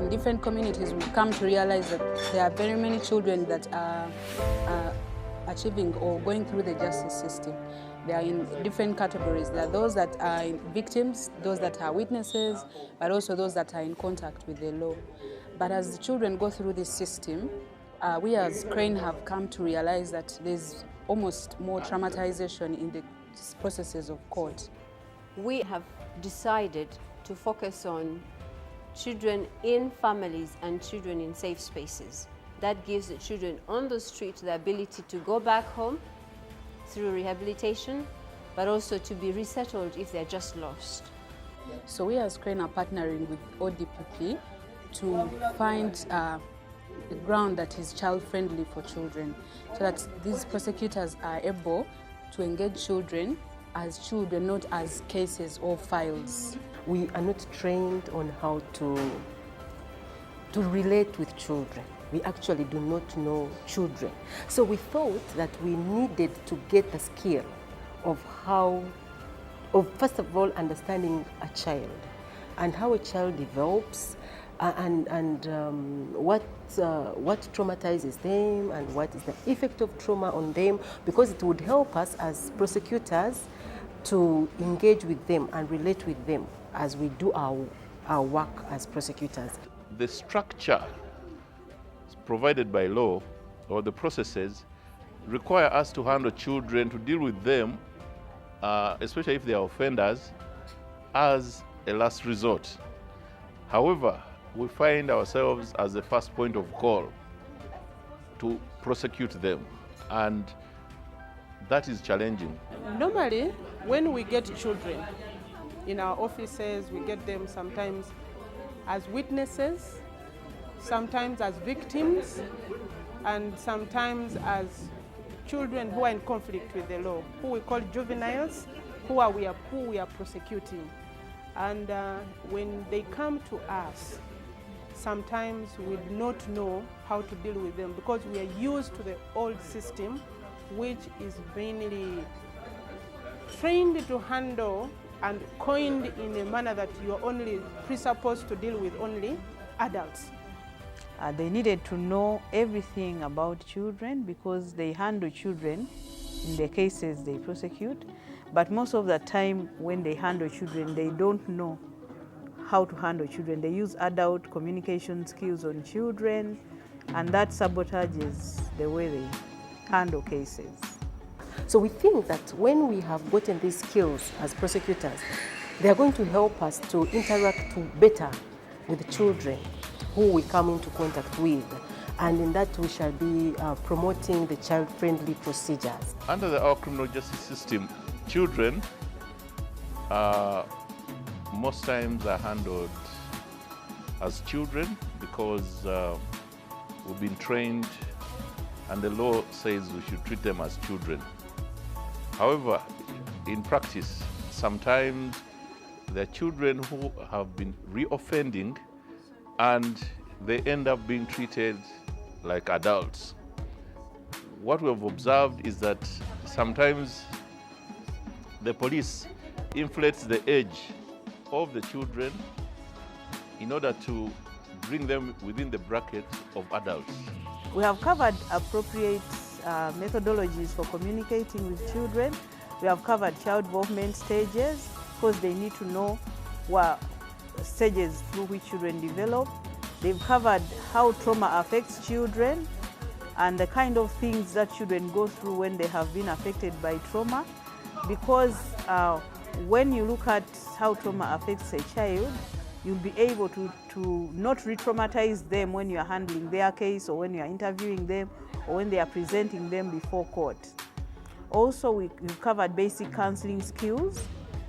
in different communities, we've come to realize that there are very many children that are achieving or going through the justice system. They are in different categories. There are those that are victims, those that are witnesses, but also those that are in contact with the law. But as the children go through this system, we as Crane have come to realize that there's almost more traumatization in the processes of court. We have decided to focus on children in families and children in safe spaces. That gives the children on the street the ability to go back home through rehabilitation, but also to be resettled if they're just lost. So we as Crane are partnering with ODPP to find a ground that is child-friendly for children, so that these prosecutors are able to engage children as children, not as cases or files. We are not trained on how to relate with children. We actually do not know children. So we thought that we needed to get the skill of first of all, understanding a child and how a child develops, and what traumatizes them and what is the effect of trauma on them, because it would help us as prosecutors to engage with them and relate with them as we do our work as prosecutors. The structure provided by law or the processes require us to handle children, to deal with them, especially if they are offenders, as a last resort. However, we find ourselves as the first point of call to prosecute them, and that is challenging. Normally, when we get children in our offices, we get them sometimes as witnesses, sometimes as victims, and sometimes as children who are in conflict with the law, who we call juveniles, who we are prosecuting. And when they come to us, sometimes we do not know how to deal with them because we are used to the old system, which is mainly trained to handle and coined in a manner that you are only presupposed to deal with only adults. They needed to know everything about children because they handle children in the cases they prosecute. But most of the time when they handle children, they don't know how to handle children. They use adult communication skills on children, and that sabotages the way they handle cases. So we think that when we have gotten these skills as prosecutors, they are going to help us to interact better with children who we come into contact with, and in that we shall be promoting the child-friendly procedures. Under our criminal justice system, children most times are handled as children because we've been trained and the law says we should treat them as children. However, in practice, sometimes there are children who have been reoffending and they end up being treated like adults. What we have observed is that sometimes the police inflates the age of the children in order to bring them within the bracket of adults. We have covered appropriate methodologies for communicating with children. We have covered child involvement stages because they need to know what stages through which children develop. They've covered how trauma affects children and the kind of things that children go through when they have been affected by trauma. Because when you look at how trauma affects a child, you'll be able to not re-traumatize them when you're handling their case or when you're interviewing them or when they are presenting them before court. Also, we've covered basic counseling skills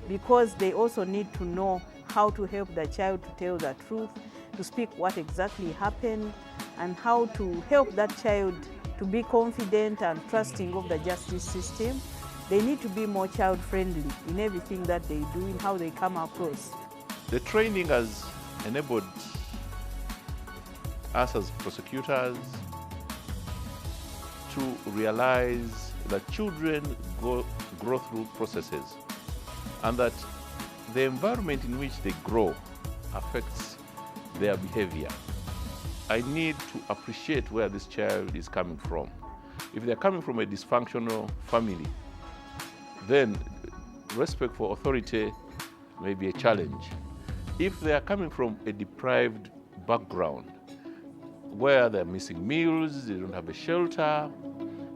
because they also need to know how to help the child to tell the truth, to speak what exactly happened, and how to help that child to be confident and trusting of the justice system. They need to be more child-friendly in everything that they do, in how they come across. The training has enabled us as prosecutors to realize that children grow through processes and that the environment in which they grow affects their behavior. I need to appreciate where this child is coming from. If they're coming from a dysfunctional family, then respect for authority may be a challenge. If they are coming from a deprived background, where they're missing meals, they don't have a shelter,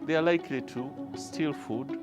they are likely to steal food